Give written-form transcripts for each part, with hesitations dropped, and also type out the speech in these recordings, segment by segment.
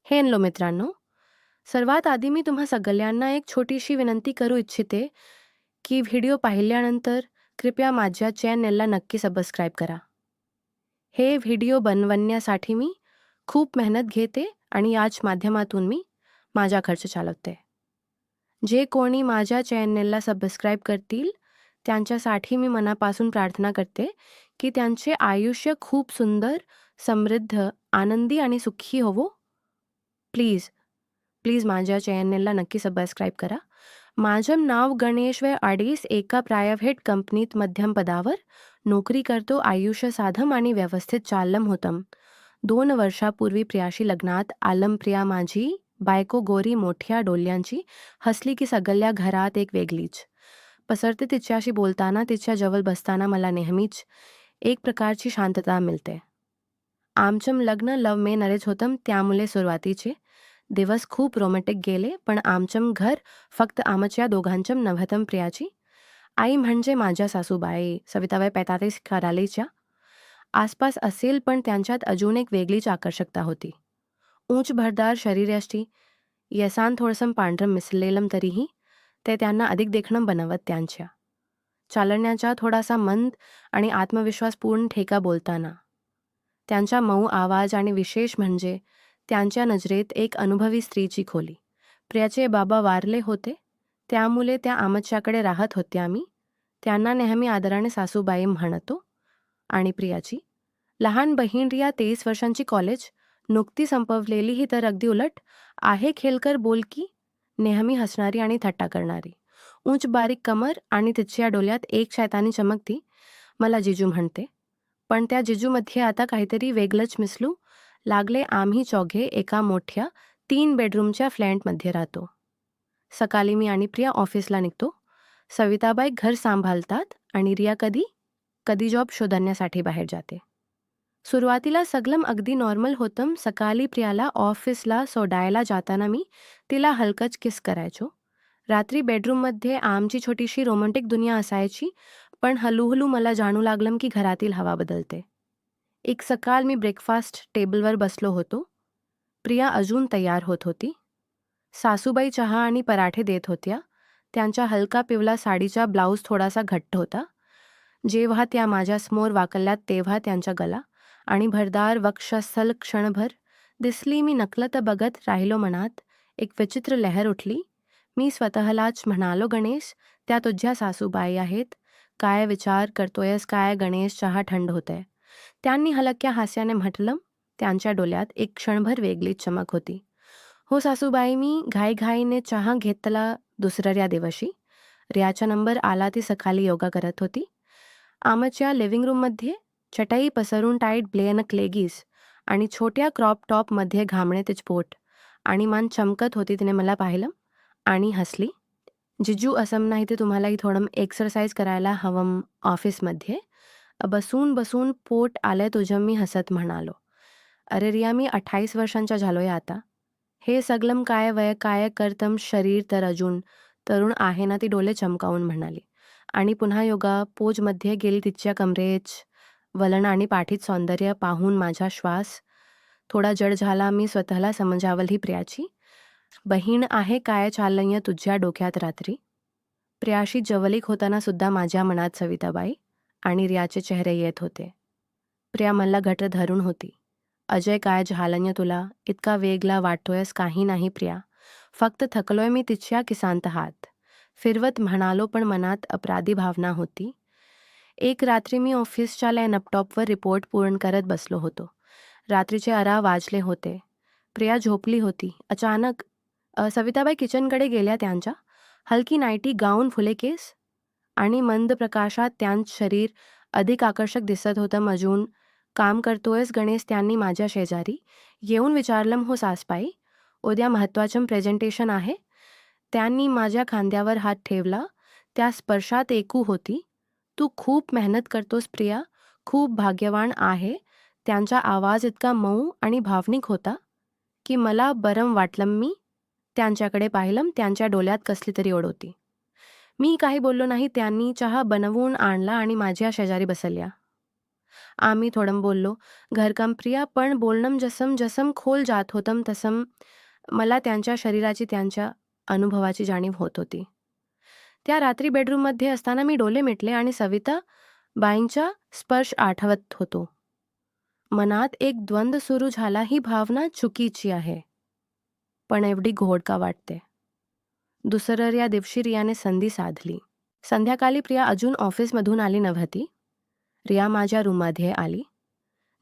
Hello मित्रांनो, सर्वात आधी मी तुम्हा सगळ्यांना एक छोटीशी विनंती करू इच्छिते, की व्हिडिओ पाहिल्यानंतर कृपया माझ्या चॅनेलला नक्की सबस्क्राईब करा. हे व्हिडिओ बनवण्यासाठी मी खूप मेहनत घेते आणि याच माध्यमातून मी माझा खर्च चालवते. जे कोणी माझ्या चॅनेलला सबस्क्राईब करतील, त्यांच्यासाठी मी मनापासून प्रार्थना करते, की त्यांचे आयुष्य खूप सुंदर, समृद्ध, आनंदी आणि सुखी होवो. प्लीज माझ्या चॅनेलला नक्की सबस्क्राईब करा. माझं नाव गणेश अडीस एका प्रायव्हेट कंपनीत मध्यम पदावर नोकरी करतो. आयुष्य साधम आणि व्यवस्थित चाललं होतं. 2 वर्षापूर्वी प्रियाशी लग्नात आलम. प्रिया माझी बायको गोरी मोठ्या डोल्यांची, हसली की सगळ्या घरात एक वेगळीच पसरते. तिच्याशी बोलताना, तिच्या जवळ बसताना मला नेहमीच एक प्रकारची शांतता मिळते. आमचं लग्न लव्ह मॅरेज होतं, त्यामुळे सुरुवातीचे दिवस खूप रोमॅन्टिक गेले. पण आमचं घर फक्त आमच्या दोघांचं नव्हतं. प्रियाची आई म्हणजे माझ्या सासूबाई सविताबाई 45 करालीच्या आसपास असेल, पण त्यांच्यात अजून एक वेगळीच आकर्षकता होती. उंच भरदार शरीराची, येसान थोडंसं पांढरं मिसळलेलं तरीही ते त्यांना अधिक देखणं बनवत. त्यांच्या चालण्याचा थोडासा मंद आणि आत्मविश्वासपूर्ण ठेका बोलताना, त्यांचा मऊ आवाज आणि विशेष म्हणजे त्यांच्या नजरेत एक अनुभवी स्त्रीची खोली. प्रियाचे बाबा वारले होते, त्यामुळे त्या आमच्याकडे राहत होत्या. मी त्यांना नेहमी आदराने सासूबाई म्हणतो. आणि प्रियाची लहान बहीण रिया 23 वर्षांची, कॉलेज नुकती संपवलेली, ही तर अगदी उलट आहे. खेळकर, बोलकी, नेहमी हसणारी आणि थट्टा करणारी. उंच बारीक कमर आणि तिच्या डोळ्यात एक शैतानी चमकती. मला जिजू म्हणते, पण त्या जिजूमध्ये आता काहीतरी वेगळंच मिसळू लागले. आम्ही चौघे एका मोठ्या 3 बेडरूमच्या फ्लॅटमध्ये राहतो. सकाळी मी आणि प्रिया ऑफिसला निघतो. सविताबाई घर सांभाळतात आणि रिया कधी कधी जॉब शोधण्यासाठी बाहेर जाते. सुरुवातीला सगळं अगदी नॉर्मल होतं. सकाळी प्रियाला ऑफिसला सोडायला जाताना मी तिला हलकंच किस करायचो. रात्री बेडरूममध्ये आमची छोटीशी रोमॅन्टिक दुनिया असायची. पण हळूहळू मला जाणू लागलं की घरातील हवा बदलते. एक सकाळ मी ब्रेकफास्ट टेबलवर बसलो होतो. प्रिया अजून तयार होत होती. सासूबाई चहा आणि पराठे देत होत्या. त्यांच्या हलका पिवळा साडीचा ब्लाऊज थोडासा घट्ट होता. जेव्हा त्या माझ्यासमोर वाकल्यात, तेव्हा त्यांचा गला आणि भरदार वक्षस्थल क्षणभर दिसली. मी नकलत बघत राहिलो. मनात एक विचित्र लहर उठली. मी स्वतःलाच म्हणालो, गणेश, त्या तुझ्या सासूबाई आहेत. काय विचार करतोयस काय गणेश? चहा थंड होतंय. त्यांनी हलक्या हास्याने म्हटलं. त्यांच्या डोळ्यात एक क्षणभर वेगळीच चमक होती. हो सासूबाई. मी घाईघाईने चहा घेतला. दुसऱ्या दिवशी रियाचा नंबर आला. ती सकाळी योगा करत होती. आमच्या लिव्हिंग रूममध्ये चटाई पसरून टाईट ब्लेन लेगीस आणि छोट्या क्रॉप टॉपमध्ये घामणे तिचे पोट आणि मान चमकत होती. तिने मला पाहिलं आणि हसली. जिजू, असं नाही ते तुम्हालाही थोडं एक्सरसाइज करायला हवं ऑफिसमध्ये. बसून बसून पोट आलं तुझं. मी हसत म्हणालो, अरे रिया, मी 28 वर्षांच्या झालोय आता. हे सगळं काय वय काय करतम, शरीर तर अजून तरुण आहे ना. ती डोळे चमकावून म्हणाली आणि पुन्हा योगा पोजमध्ये गेली. तिच्या कमरेच वलन आणि पाठीत सौंदर्य पाहून माझा श्वास थोडा जड झाला. मी स्वतःला समजावलं, ही प्रियाची बहीण आहे. काय चाललंय तुझ्या डोक्यात रात्री? प्रियाशी जवळीक होताना सुद्धा माझ्या मनात सविताबाई आणि रियाचे चेहरे येत होते. प्रिया मला घट्ट धरून होती. अजय, काय झालंय तुला? इतका वेगळा वाटतोयस? काही नाही प्रिया, फक्त थकलोय. मी तिच्या किसांत हात फिरवत म्हणालो, पण मनात अपराधी भावना होती. एक रात्री मी ऑफिसच्या लॅपटॉपवर रिपोर्ट पूर्ण करत बसलो होतो. रात्रीचे 11 वाजले होते. प्रिया झोपली होती. अचानक सविताबाई किचनकडे गेल्या. त्यांच्या हलकी नाईटी गाऊन, फुले केस आणि मंद प्रकाशात त्यांचं शरीर अधिक आकर्षक दिसत होतं. अजून काम करतोयस गणेश? त्यांनी माझ्या शेजारी येऊन विचारलं. हो सासबाई, उद्या महत्त्वाचं प्रेझेंटेशन आहे. त्यांनी माझ्या खांद्यावर हात ठेवला. त्या स्पर्शात एकू होती, तू खूप मेहनत करतोस प्रिया, खूप भाग्यवान आहे. त्यांचा आवाज इतका मऊ आणि भावनिक होता की मला बरं वाटलं. मी त्यांच्याकडे पाहिलं. त्यांच्या डोळ्यात कसली तरी ओढ होती. मी काही बोललो नाही. त्यांनी चहा बनवून आणला आणि माझ्या शेजारी बसल्या. आम्ही थोडं बोललो. घरकाम प्रिया, पण बोलणं जसं जसं खोल जात होतं तसं मला त्यांच्या शरीराची, त्यांच्या अनुभवाची जाणीव होत होती. त्या रात्री बेडरूममध्ये असताना मी डोळे मिटले आणि सविता बाईंचा स्पर्श आठवत होतो. मनात एक द्वंद्व सुरू झाला, ही भावना चुकीची आहे, पण एवढी घोड का वाटते? दुसऱ्या दिवशी रियाने संधी साधली. संध्याकाळी प्रिया अजून ऑफिसमधून आली नव्हती. रिया माझ्या रूममध्ये आली.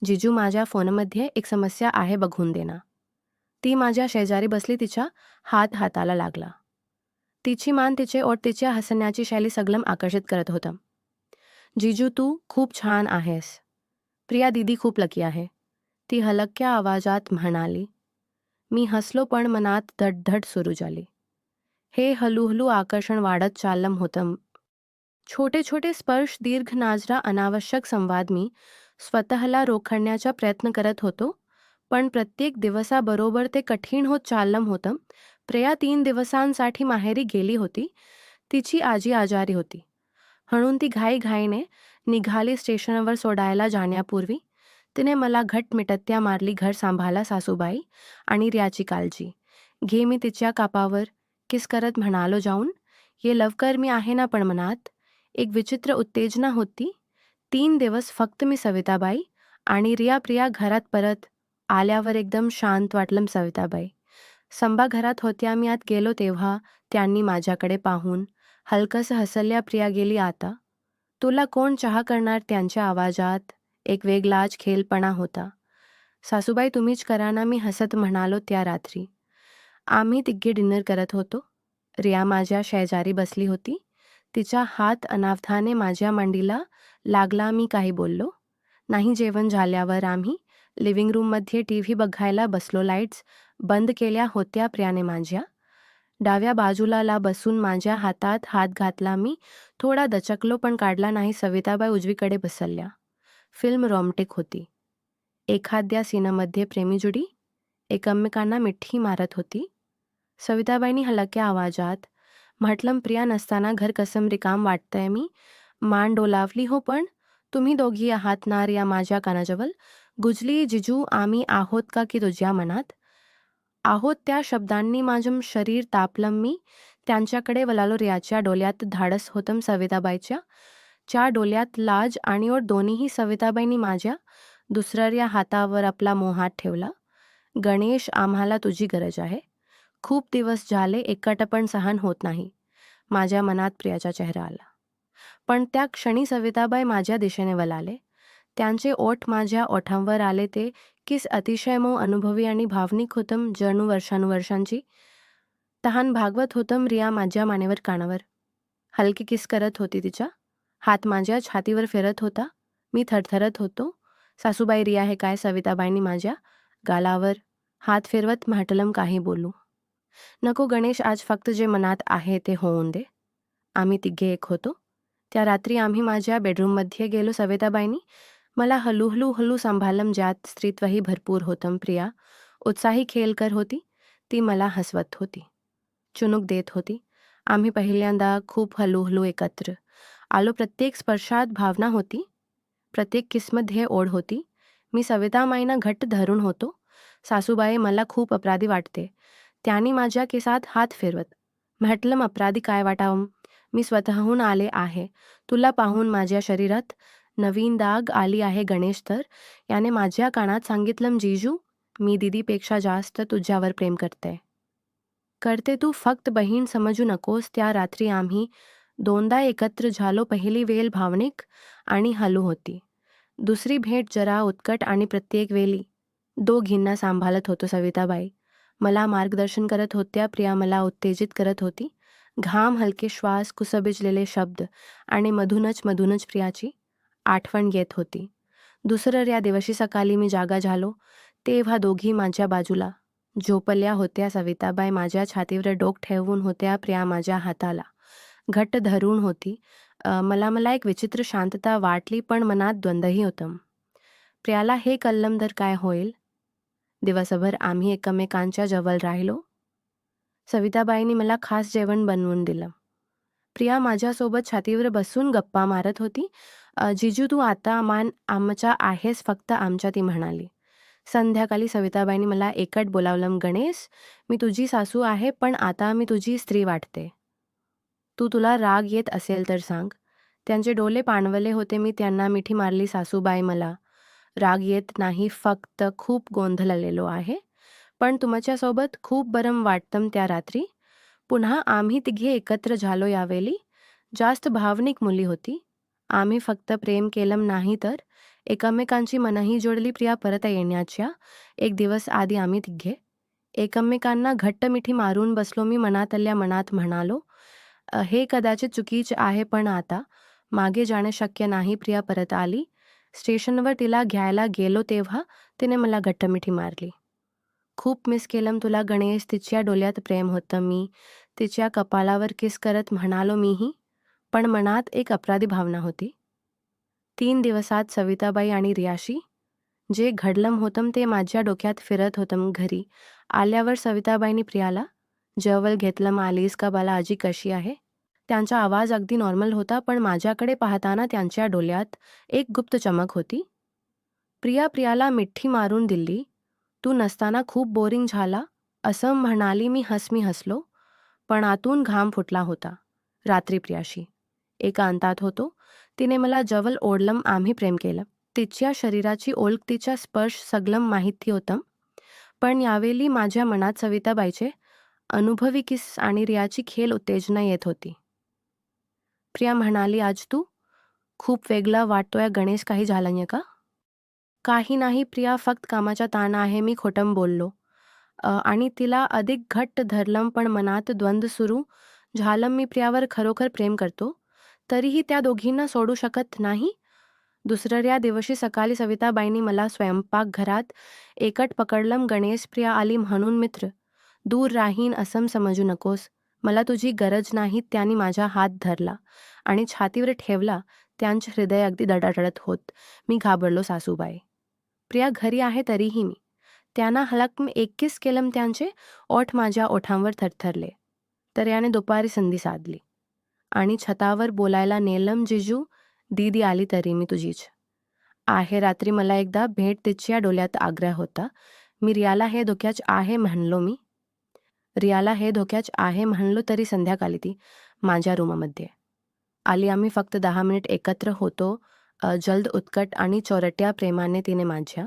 जिजू, माझ्या फोनमध्ये एक समस्या आहे, बघून देना. ती माझ्या शेजारी बसली, तिचा हात हाताला लागला. तिची मान, तिचे ओठ, तिच्या हसण्याची शैली सगळं आकर्षित करत होतं. जिजू, तू खूप छान आहेस. प्रिया दीदी खूप लकी आहे, ती हलक्या आवाजात म्हणाली. मी हसलो, पण मनात धडधड सुरू झाली. हे हळूहळू आकर्षण वाढत चाललं होतं. छोटे छोटे स्पर्श, दीर्घ नाजरा, अनावश्यक संवाद. मी स्वतःला रोखण्याचा प्रयत्न करत होतो, पण प्रत्येक दिवसाबरोबर ते कठीण होत चाललं होतं. प्रिया 3 दिवसांसाठी माहेरी गेली होती. तिची आजी आजारी होती, म्हणून ती घाईघाईने निघाली. स्टेशनवर सोडायला जाण्यापूर्वी तिने मला घट्ट मिठ्या मारली. घर सांभाळा सासूबाई आणि रियाची काळजी घे. मी तिच्या कापावर किस करत म्हणालो, जाऊन ये लवकर, मी आहे ना. पण मनात एक विचित्र उत्तेजना होती. 3 दिवस फक्त मी, सविताबाई आणि रिया. प्रिया घरात परत आल्यावर एकदम शांत वाटलं. सविताबाई संभा घरात होत्या. मी आत गेलो तेव्हा त्यांनी माझ्याकडे पाहून हलकसं हसल्या. प्रिया गेली आता, तुला कोण चहा करणार? त्यांच्या आवाजात एक वेगळाच खेळपणा होता. सासूबाई, तुम्हीच करा ना, मी हसत म्हणालो. त्या रात्री आम्ही तिघे डिनर करत होतो. रिया माझ्या शेजारी बसली होती. तिचा हात अनावधाने माझ्या मांडीला लागला. मी काही बोललो नाही. जेवण झाल्यावर आम्ही लिव्हिंग रूममध्ये टीव्ही बघायला बसलो. लाईट्स बंद केल्या होत्या. प्रियाने माझ्या डाव्या बाजूला बसून माझ्या हातात हात घातला. मी थोडा दचकलो, पण काढला नाही. सविताबाई उजवीकडे बसल्या. फिल्म रोमॅन्टिक होती. एखाद्या सीनमध्ये प्रेमी जोडी एकमेकांना मिठी मारत होती. सविताबाईंनी हलक्या आवाजात म्हटलं, प्रिया नसताना घर कसं रिकाम वाटतंय. मी मान डोलावली. हो, पण तुम्ही दोघी आहात ना? रिया माझ्या कानाजवळ गुजली. जिजू, आम्ही आहोत का की तुझ्या मनात? आहोत. त्या शब्दांनी माझं शरीर तापलं. मी त्यांच्याकडे वळालो. रियाच्या डोळ्यात धाडस होतं, सविताबाईच्या डोळ्यात लाज आणि ओढ दोन्हीही. सविताबाईंनी माझ्या दुसऱ्या हातावर आपला मोहात ठेवला. गणेश, आम्हाला तुझी गरज आहे. खूप दिवस झाले, एकटपण सहन होत नाही. माझ्या मनात प्रियाचा चेहरा आला, पण त्या क्षणी सविताबाई माझ्या दिशेने वळाले. त्यांचे ओठ माझ्या ओठांवर आले. ते किस अतिशय मऊ, अनुभवी आणि भावनिक होतं, जणू वर्षानुवर्षांची तहान भागवत होतं. रिया माझ्या मानेवर, कानावर हलकी किस करत होती. तिचा हात माझ्या छातीवर फिरत होता. मी थरथरत होतो. सासूबाई, रिया हे काय? सविताबाईंनी माझ्या गालावर हात फिरवत म्हटलं, काही बोलू नको गणेश, आज फक्त जे मनात आहे ते होऊन दे. आम्ही तिघे एक होतो. त्या रात्री आम्ही माझ्या बेडरूममध्ये गेलो. सविताबाईंनी मला हळूहळू सांभाळलं, ज्यात स्त्रीत्वही भरपूर होतं. प्रिया उत्साही खेळकर होती. ती मला हसवत होती, चुणूक देत होती. आम्ही पहिल्यांदा खूप हळूहळू एकत्र आलो. प्रत्येक स्पर्शात भावना होती, प्रत्येक किसमध्ये ओढ होती. मी सविताबाईंना घट्ट धरून होतो. सासूबाई, मला खूप अपराधी वाटते. त्यांनी माझ्या केसात हात फिरवत म्हटलं, अपराधी काय वाटावं? मी स्वतःहून आले आहे. तुला पाहून माझ्या शरीरात नवीन दाग आली आहे. गणेश तर याने माझ्या कानात सांगितलं, जिजू, मी दीदीपेक्षा जास्त तुझ्यावर प्रेम करते. तू फक्त बहीण समजू नकोस. त्या रात्री आम्ही दोनदा एकत्र झालो. पहिली वेळ भावनिक आणि हळू होती. दुसरी भेट जरा उत्कट आणि प्रत्येक वेळी दोघींना सांभाळत होतो. सविताबाई मला मार्गदर्शन करत होत्या. प्रिया मला उत्तेजित करत होती. घाम, हलके श्वास, कुसबिजलेले शब्द आणि मधूनच प्रियाची आठवण येत होती. दुसऱ्या दिवशी सकाळी मी जागा झालो तेव्हा दोघी माझ्या बाजूला झोपल्या होत्या. सविताबाई माझ्या छातीवर डोक ठेवून होत्या. प्रिया माझ्या हाताला घट्ट धरून होती. मला एक विचित्र शांतता वाटली, पण मनात द्वंद्वही होतं. प्रियाला हे कळलं तर काय होईल? दिवसभर आम्ही एकमेकांच्या जवळ राहिलो. सविताबाईंनी मला खास जेवण बनवून दिलं. प्रिया माझ्यासोबत छातीवर बसून गप्पा मारत होती. जिजू तू आता आमच्या आहेस फक्त आमच्या, ती म्हणाली. संध्याकाळी सविताबाईंनी मला एकट बोलावलं. गणेश, मी तुझी सासू आहे, पण आता मी तुझी स्त्री वाटते. तुला राग येत असेल तर सांग. त्यांचे डोळे पाणवले होते. मी त्यांना मिठी मारली. सासूबाई, मला राग येत नाही, फक्त खूप गोंधळलेलो आहे. पण तुमच्यासोबत खूप बरं वाटतं त्या रात्री. पुन्हा आम्ही तिघे एकत्र झालो. यावेळी जास्त भावनिक मुली होती. आम्ही फक्त प्रेम केलं नाही तर एकमेकांची मनही जोडली. प्रिया परत येण्याच्या एक दिवस आधी आम्ही तिघे एकमेकांना घट्ट मिठी मारून बसलो. मी मनातल्या मनात म्हणालो, हे कदाचित चुकीचे आहे, पण आता मागे जाणे शक्य नाही." प्रिया परत आली. स्टेशनवर तिला घ्यायला गेलो तेव्हा तिने मला घट्ट मिठी मारली. "खूप मिस केलं तुला गणेश." तिच्या डोळ्यात प्रेम होतं. मी तिच्या कपाळावर किस करत म्हणालो मीही, पण मनात एक अपराधी भावना होती. 3 दिवसात सविताबाई आणि रियाशी जे घडलं होतं ते माझ्या डोक्यात फिरत होतं. घरी आल्यावर सविताबाईंनी प्रियाला जवळ घेतलं. "आलीस का बाला, आजी कशी आहे?" त्यांचा आवाज अगदी नॉर्मल होता, पण माझ्याकडे पाहताना त्यांच्या डोळ्यात एक गुप्त चमक होती. प्रियाला मिठी मारून दिली. "तू नसताना खूप बोरिंग झाला," असं म्हणाली. मी हसलो, पण आतून घाम फुटला होता. रात्री प्रियाशी एकांतात होतो. तिने मला जवळ ओढलं. आम्ही प्रेम केलं. तिच्या शरीराची ओळख, तिचा स्पर्श सगळं माहिती होतं. पण यावेळी माझ्या मनात सविताबाईचे अनुभवी किस आणि रियाची खेल उत्तेजना येत होती. प्रिया म्हणाली, "आज तू खूप वेगळा वाटतोय गणेश, काही झालंय का?" "काही नाही प्रिया, फक्त कामाचा ताण आहे." मी खोटं बोललो आणि तिला अधिक घट्ट धरलं. पण मनात द्वंद्व सुरू झालं. मी प्रियावर खरोखर प्रेम करतो, तरीही त्या दोघींना सोडू शकत नाही. दुसऱ्या दिवशी सकाळी सविताबाईंनी मला स्वयंपाकघरात एकट पकडलं. "गणेश, प्रिया आली म्हणून मित्र दूर राहीन असं समजू नकोस. मला तुझी गरज नाही." त्यांनी माझा हात धरला आणि छातीवर ठेवला. त्यांचे हृदय अगदी धडधडत होत. मी घाबरलो. "सासूबाई, प्रिया घरी आहे." तरीही मी त्यांना हलक एक किस केलं. त्यांचे ओठ माझ्या ओठांवर थरथरले. तर याने दुपारी संधी साधली आणि छतावर बोलायला नेलं. "जिजू, दीदी आली तरी मी तुझीच आहे." रात्री मला एकदा भेट, तिच्या डोळ्यात आग्रह होता. रियाला हे धोक्याच आहे म्हणलो तरी संध्याकाळी ती माझ्या रूममध्ये आली. आम्ही फक्त 10 मिनिट एकत्र होतो. जलद, उत्कट आणि चोरट्या प्रेमाने तिने माझ्या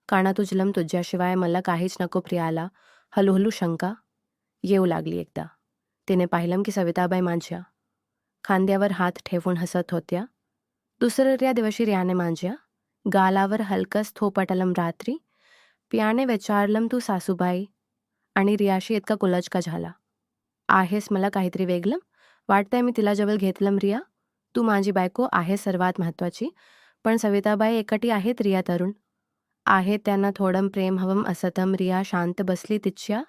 कानात उचललं, "तुझ्याशिवाय मला काहीच नको." प्रियाला हळूहळू शंका येऊ लागली. एकदा तिने पाहिलं की सविताबाई माझ्या खांद्यावर हात ठेवून हसत होत्या. दुसऱ्या दिवशी रियाने माझ्या गालावर हलकस थोपटलं. रात्री प्रियाने विचारलं, "तू सासूबाई आणि रियाशी इतका कुलज का झाला आहेस? मला काहीतरी वेगळं वाटतंय." मी तिला जवळ घेतलं. "रिया, तू माझी बायको आहे सर्वात महत्त्वाची, पण सविताबाई एकटी आहेत, रिया तरुण आहे, त्यांना थोडं प्रेम हवं असतं." रिया शांत बसली. तिच्या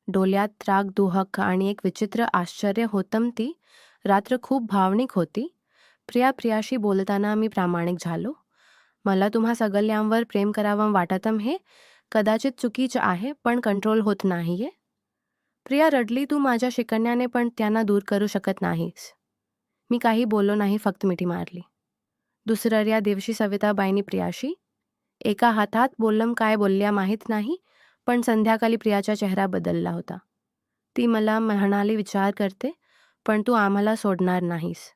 डोळ्यात राग, दुःख आणि एक विचित्र आश्चर्य होतं. ती रात्र खूप भावनिक होती. प्रियाशी बोलताना मी प्रामाणिक झालो. "मला तुम्हा सगळ्यांवर प्रेम करावं वाटतं. हे कदाचित चुकीचं आहे, पण कंट्रोल होत नाहीये." प्रिया रडली. "तू माझ्या शिकण्याने पण त्यांना दूर करू शकत नाहीस." मी काही बोललो नाही, फक्त मिठी मारली. दुसऱ्या दिवशी सविताबाईंनी प्रियाशी एका हातात बोललं. काय बोलल्या माहीत नाही, पण संध्याकाळी प्रियाचा चेहरा बदलला होता. ती मला म्हणाली, "विचार करते, पण तू आम्हाला सोडणार नाहीस."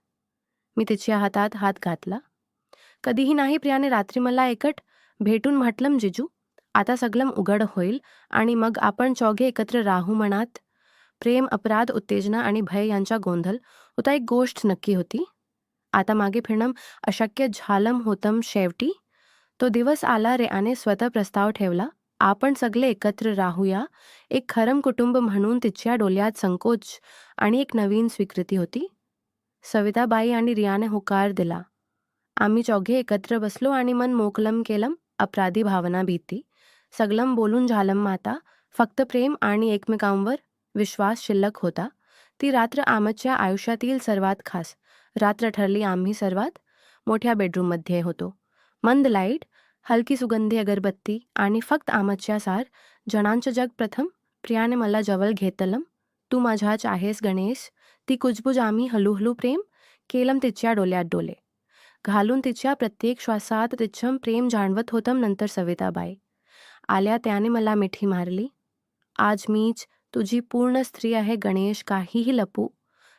मी तिच्या हातात हात घातला. "कधीही नाही." प्रियाने रात्री मला एकट भेटून म्हटलं, "जिजू, आता सगळं उघड होईल आणि मग आपण चौघे एकत्र राहू." मनात प्रेम, अपराध, उत्तेजना आणि भय यांचा गोंधळ होता. एक गोष्ट नक्की होती, आता मागे फिरणं अशक्य झालं होतं. शेवटी तो दिवस आला. रियाने स्वतः प्रस्ताव ठेवला, "आपण सगळे एकत्र राहूया, एक खरं कुटुंब म्हणून." तिच्या डोळ्यात संकोच आणि एक नवीन स्वीकृती होती. सविताबाई आणि रियाने होकार दिला. आम्ही चौघे एकत्र बसलो आणि मन मोकळं केलं. अपराधी भावना, भीती सगळं बोलून झालं. आता फक्त प्रेम आणि एकमेकांवर विश्वास शिल्लक होता. ती रात्र आमच्या आयुष्यातील सर्वात खास रात्र ठरली. आम्ही सर्वात मोठ्या बेडरूममध्ये होतो. मंद लाईट, हलकी सुगंधी अगरबत्ती आणि फक्त आमच्या 4 जणांचं जग. प्रथम प्रियाने मला जवळ घेतलं. "तू माझ्याच आहेस गणेश." ती कुजबुज. आम्ही हळूहळू प्रेम केलं. तिच्या डोळ्यात डोळे घालून तिच्या प्रत्येक श्वासात तिचं प्रेम जाणवत होतं. नंतर सविताबाई आल्या, त्याने मला मिठी मारली. आज मीच तुझी पूर्ण स्त्री आहे गणेश, काहीही लपू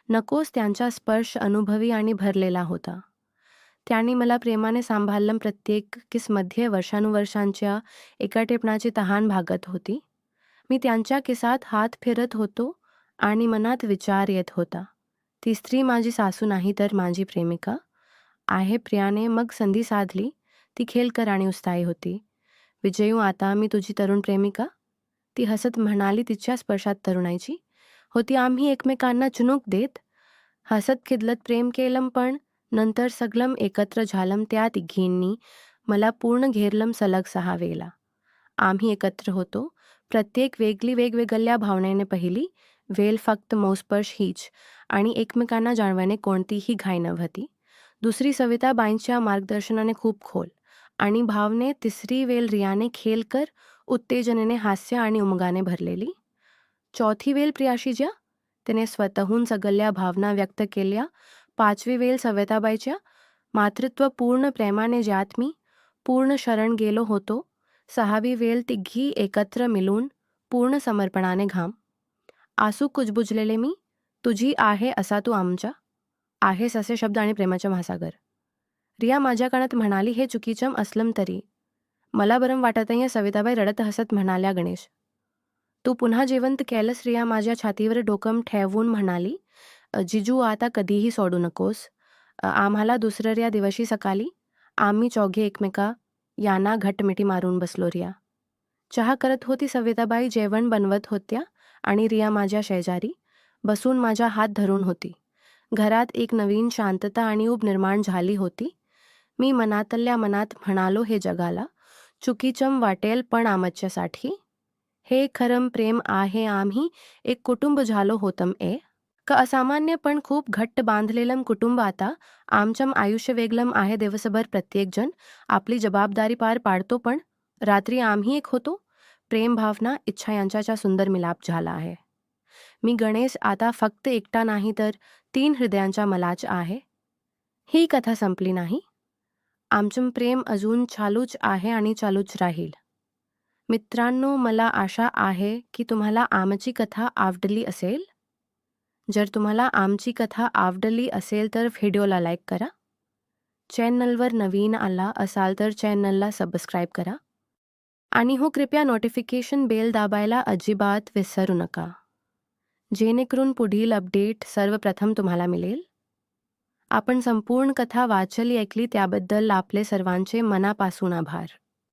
नकोस. त्यांचा स्पर्श अनुभवी आणि भरलेला होता. त्यांनी मला प्रेमाने सांभाळलं. प्रत्येक किसमध्ये वर्षानुवर्षांच्या एकाटेपणाची तहान भागत होती. मी त्यांच्या केसात हात फिरत होतो आणि मनात विचार येत होता, ती स्त्री माझी सासू नाही तर माझी प्रेमिका आहे. प्रियाने मग संधी साधली. ती खेळकर आणि उत्साही होती. विजयू, आता मी तुझी तरुण प्रेमिका, ती हसत म्हणाली. तिच्या स्पर्शात तरुणाईची होती. आम्ही एकमेकांना चुनूक देत हसत खिदलत प्रेम केलं, पण नंतर सगळं एकत्र झालं. त्या तिघींनी मला पूर्ण घेरलं. सलग 6 वेळा आम्ही एकत्र होतो, प्रत्येक वेगवेगळ्या भावनेने. पहिली वेळ फक्त मौस्पर्श हीच आणि एकमेकांना जाणवणे कोणतीही घाई नव्हती. दुसरी सविताबाईंच्या मार्गदर्शनाने खूप खोल आणि भावने. तिसरी वेळ रियाने खेळकर उत्तेजनेने, हास्य आणि उमगाने भरलेली. चौथी वेळ प्रियाशी, ज्या तिने स्वतःहून सगळ्या भावना व्यक्त केल्या. पाचवी वेळ सविताबाईच्या मातृत्वपूर्ण प्रेमाने, ज्यात मी पूर्ण शरण गेलो होतो. सहावी वेळ तिघी एकत्र मिळून पूर्ण समर्पणाने घाम आसू कुजबुजलेले मी. तुझी आहे असा तू आमच्या आहेस असे शब्द आणि प्रेमाच्या महासागर. रिया माझ्या कानात म्हणाली, हे चुकीचं असलं तरी मला बरं वाटत नाही. सविताबाई रडत हसत म्हणाल्या, गणेश तू पुन्हा जिवंत केलंस. रिया माझ्या छातीवर डोकं ठेवून म्हणाली, जिजू आता कधीही सोडू नकोस आम्हाला. दुसऱ्या दिवशी सकाळी आम्ही चौघे एकमेका यांना घट्ट मिठी मारून बसलो. रिया चहा करत होती, सविताबाई जेवण बनवत होत्या आणि रिया माझ्या शेजारी बसून माझा हात धरून होती. घरात एक नवीन शांतता आणि ऊब निर्माण झाली होती. मी मनातल्या मनात म्हणालो, हे जगाला चुकीचं वाटेल पण आमच्यासाठी हे खरं प्रेम आहे. आम्ही एक कुटुंब झालो होतं. का असामान्य पण खूप घट्ट बांधलेलं कुटुंब. आता आमचं आयुष्य वेगळं आहे. दिवसभर प्रत्येकजण आपली जबाबदारी पार पाडतो, पण रात्री आम्ही एक होतो. प्रेम, भावना, इच्छा यांच्याचा सुंदर मिलाप झाला आहे. मी गणेश आता फक्त एकटा नाही तर 3 हृदयांच्या मलाच आहे. ही कथा संपली नाही. आमचं प्रेम अजून चालूच आहे आणि चालूच राहील. मित्रांनो, मला आशा आहे की तुम्हाला आमची कथा आवडली असेल. जर तुम्हाला आमची कथा आवडली असेल तर व्हिडिओला लाईक करा. चॅनलवर नवीन आला असाल तर चॅनलला सबस्क्राईब करा आणि हो, कृपया नोटिफिकेशन बेल दाबायला अजिबात विसरू नका, जेणेकरून पुढील अपडेट सर्वप्रथम तुम्हाला मिळेल. आपण संपूर्ण कथा वाचली, ऐकली त्याबद्दल आपले सर्वांचे मनापासून आभार.